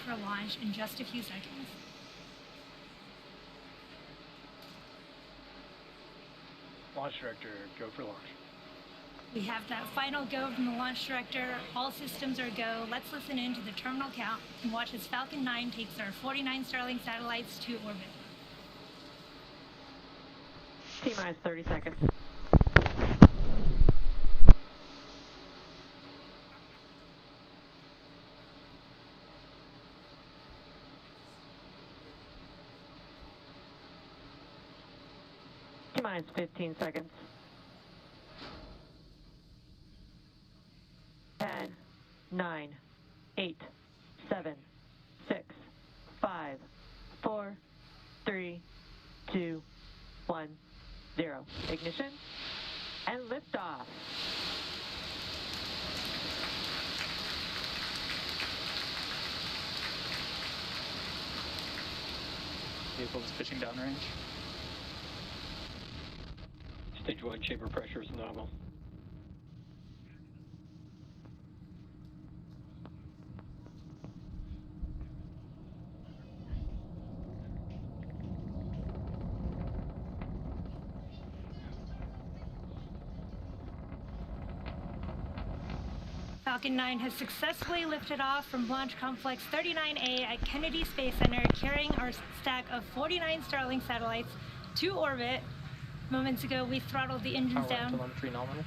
for launch in just a few seconds. Launch director, go for launch. We have that final go from the launch director. All systems are go. Let's listen in to the terminal count and watch as Falcon 9 takes our 49 Starlink satellites to orbit. T-minus 30 seconds. T-minus 15 seconds. 10, 9, 8, 7, 6, 5, 4, 3, 2, 1, 0. Ignition and liftoff. Vehicle is pitching downrange. Stage 1 chamber pressure is nominal. Falcon 9 has successfully lifted off from Launch Complex 39A at Kennedy Space Center, carrying our stack of 49 Starlink satellites to orbit. Moments ago, we throttled the engines down Telemetry nominal.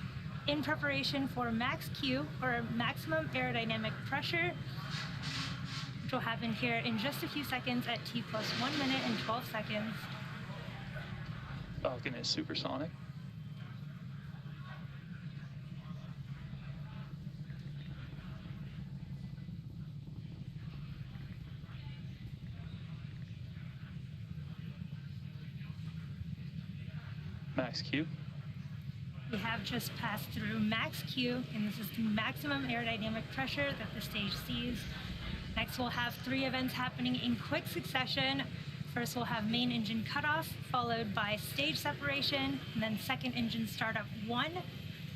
in preparation for max Q, or maximum aerodynamic pressure, which will happen here in just a few seconds at T plus 1 minute and 12 seconds. Falcon is supersonic. Max Q. We have just passed through max Q, and this is the maximum aerodynamic pressure that the stage sees. Next, we'll have 3 events happening in quick succession. First, we'll have main engine cutoff, followed by stage separation, and then second engine startup 1.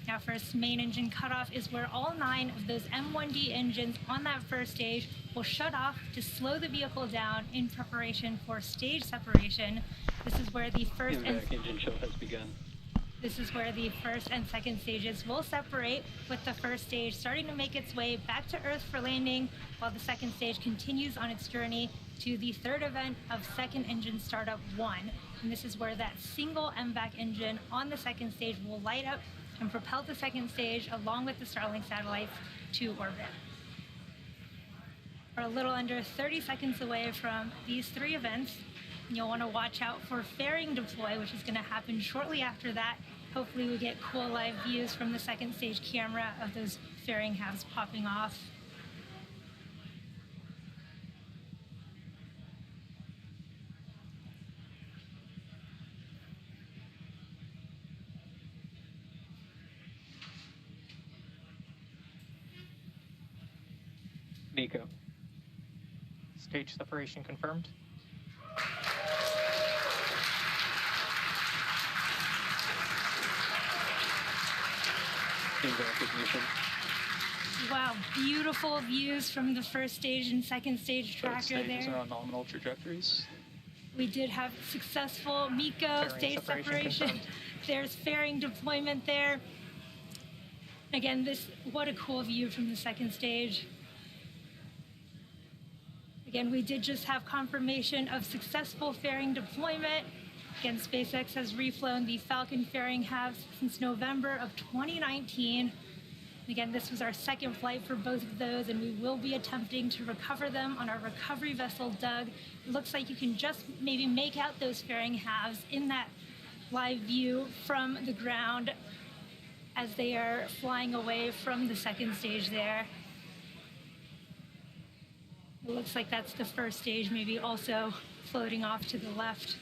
Now, first, main engine cutoff is where all 9 of those M1D engines on that first stage will shut off to slow the vehicle down in preparation for stage separation. This is where the first engine show has begun. This is where the first and second stages will separate, with the first stage starting to make its way back to Earth for landing, while the second stage continues on its journey to the third event of second engine startup 1. And this is where that single MVAC engine on the second stage will light up and propel the second stage along with the Starlink satellites to orbit. We're a little under 30 seconds away from these 3 events. You'll want to watch out for fairing deploy, which is going to happen shortly after that. Hopefully we get cool live views from the second stage camera of those fairing halves popping off. Nico. Stage separation confirmed. Recognition. Wow, beautiful views from the first stage and second stage tracker Both stages there. are on nominal trajectories. We did have successful MECO stage separation. confirmed. There's fairing deployment there. Again, what a cool view from the second stage. Again, we did just have confirmation of successful fairing deployment. Again, SpaceX has reflown the Falcon fairing halves since November of 2019. Again, this was our second flight for both of those, and we will be attempting to recover them on our recovery vessel, Doug. It looks like you can just maybe make out those fairing halves in that live view from the ground as they are flying away from the second stage there. It looks like that's the first stage, maybe also floating off to the left.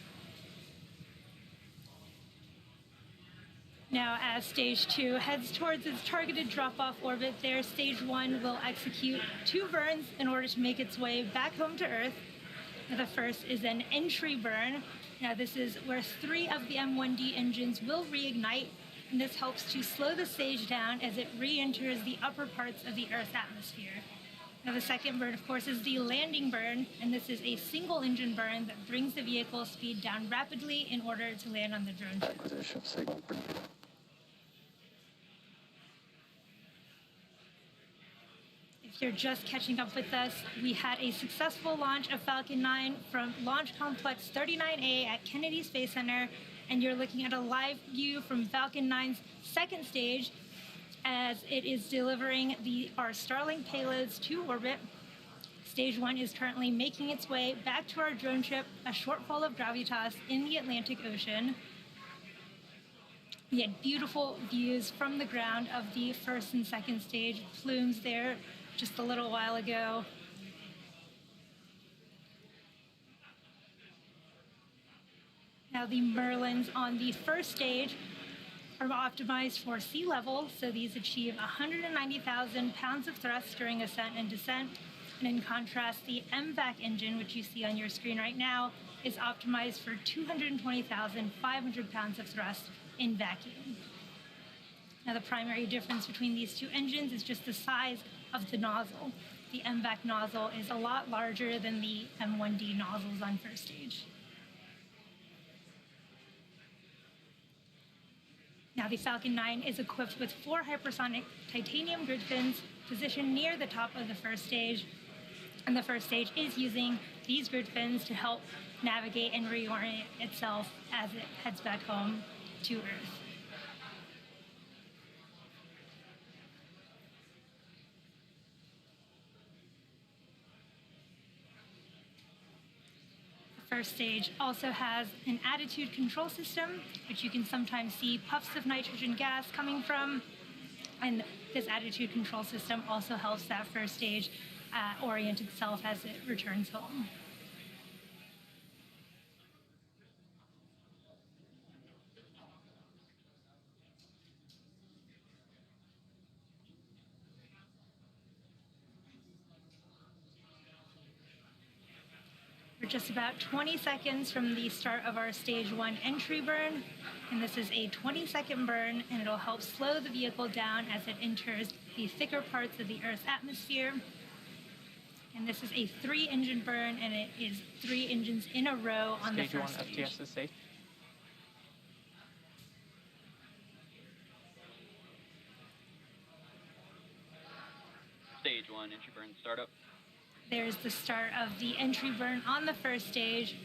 Now, as stage 2 heads towards its targeted drop-off orbit there, stage 1 will execute 2 burns in order to make its way back home to Earth. The first is an entry burn. Now, this is where 3 of the M1D engines will reignite, and this helps to slow the stage down as it re-enters the upper parts of the Earth's atmosphere. Now the second burn, of course, is the landing burn, and this is a single engine burn that brings the vehicle speed down rapidly in order to land on the drone ship. Acquisition signal. If you're just catching up with us, we had a successful launch of Falcon 9 from Launch Complex 39A at Kennedy Space Center, and you're looking at a live view from Falcon 9's second stage as it is delivering our Starlink payloads to orbit. Stage 1 is currently making its way back to our drone ship, a shortfall of gravitas in the Atlantic Ocean. We had beautiful views from the ground of the first and second stage plumes there just a little while ago. Now the Merlins on the first stage are optimized for sea level, so these achieve 190,000 pounds of thrust during ascent and descent. And in contrast, the MVAC engine, which you see on your screen right now, is optimized for 220,500 pounds of thrust in vacuum. Now the primary difference between these two engines is just the size of the nozzle. The MVAC nozzle is a lot larger than the M1D nozzles on first stage. Now the Falcon 9 is equipped with 4 hypersonic titanium grid fins positioned near the top of the first stage. And the first stage is using these grid fins to help navigate and reorient itself as it heads back home to Earth. First stage also has an attitude control system, which you can sometimes see puffs of nitrogen gas coming from. And this attitude control system also helps that first stage orient itself as it returns home. We're just about 20 seconds from the start of our stage 1 entry burn, and this is a 20-second burn, and it'll help slow the vehicle down as it enters the thicker parts of the Earth's atmosphere. And this is a 3-engine burn, and it is 3 engines in a row on the first stage. Stage 1 FTS is safe. Stage 1 entry burn startup. There's the start of the entry burn on the first stage.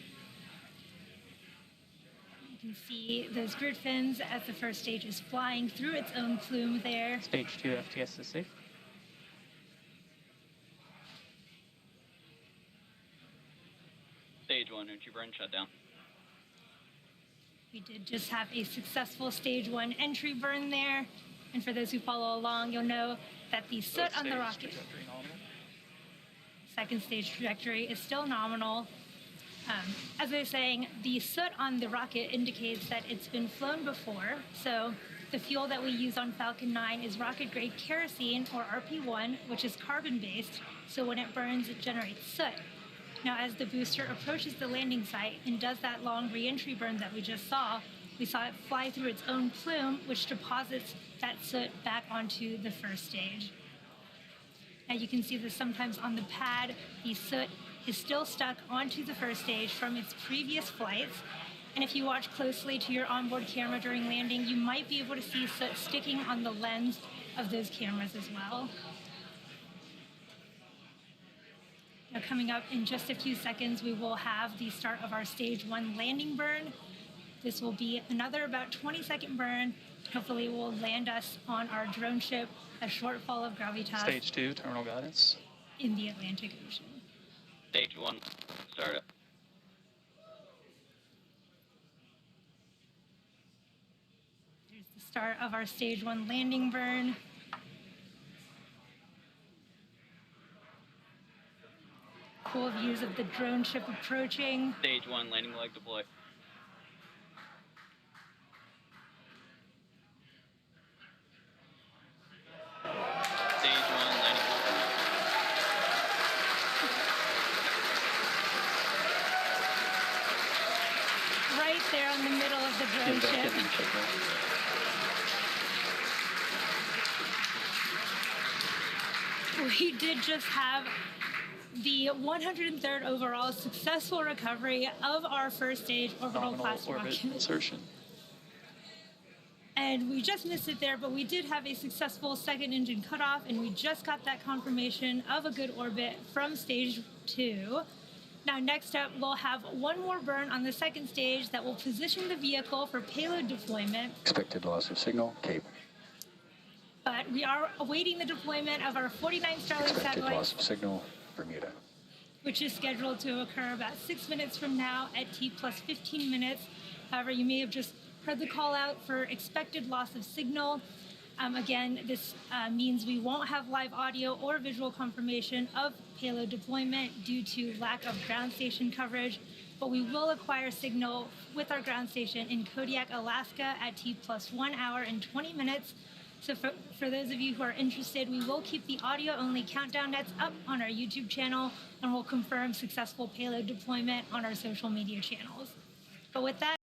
You can see those grid fins as the first stage is flying through its own plume there. Stage 2 FTS is safe. Stage 1 entry burn shut down. We did just have a successful stage 1 entry burn there. And for those who follow along, you'll know that the soot on the rocket, second stage trajectory, is still nominal. As I was saying, the soot on the rocket indicates that it's been flown before. So the fuel that we use on Falcon 9 is rocket-grade kerosene, or RP1, which is carbon-based. So when it burns, it generates soot. Now, as the booster approaches the landing site and does that long re-entry burn that we just saw, we saw it fly through its own plume, which deposits that soot back onto the first stage. Now you can see this sometimes on the pad. The soot is still stuck onto the first stage from its previous flights. And if you watch closely to your onboard camera during landing, you might be able to see soot sticking on the lens of those cameras as well. Now coming up in just a few seconds, we will have the start of our stage 1 landing burn. This will be another about 20-second burn. Hopefully it will land us on our drone ship, a shortfall of gravitas. Stage 2 terminal guidance. In the Atlantic Ocean. Stage 1 startup. Here's the start of our stage 1 landing burn. Cool views of the drone ship approaching. Stage 1 landing leg deploy. Stage 1 landing leg. Right there in the middle of the drone ship. we did just have the 103rd overall successful recovery of our first stage orbital Nominal class orbit rocket. insertion. And we just missed it there, but we did have a successful second engine cutoff, and we just got that confirmation of a good orbit from stage 2. Now, next up, we'll have one more burn on the second stage that will position the vehicle for payload deployment. Expected loss of signal, Cape. But we are awaiting the deployment of our 49 Starlink Expected loss satellites, of signal, Bermuda. which is scheduled to occur about 6 minutes from now at T plus 15 minutes. However, you may have just heard the call out for expected loss of signal. Again, this means we won't have live audio or visual confirmation of payload deployment due to lack of ground station coverage, but we will acquire signal with our ground station in Kodiak, Alaska at T plus 1 hour and 20 minutes. So for those of you who are interested, we will keep the audio-only countdown nets up on our YouTube channel, and we'll confirm successful payload deployment on our social media channels. But with that,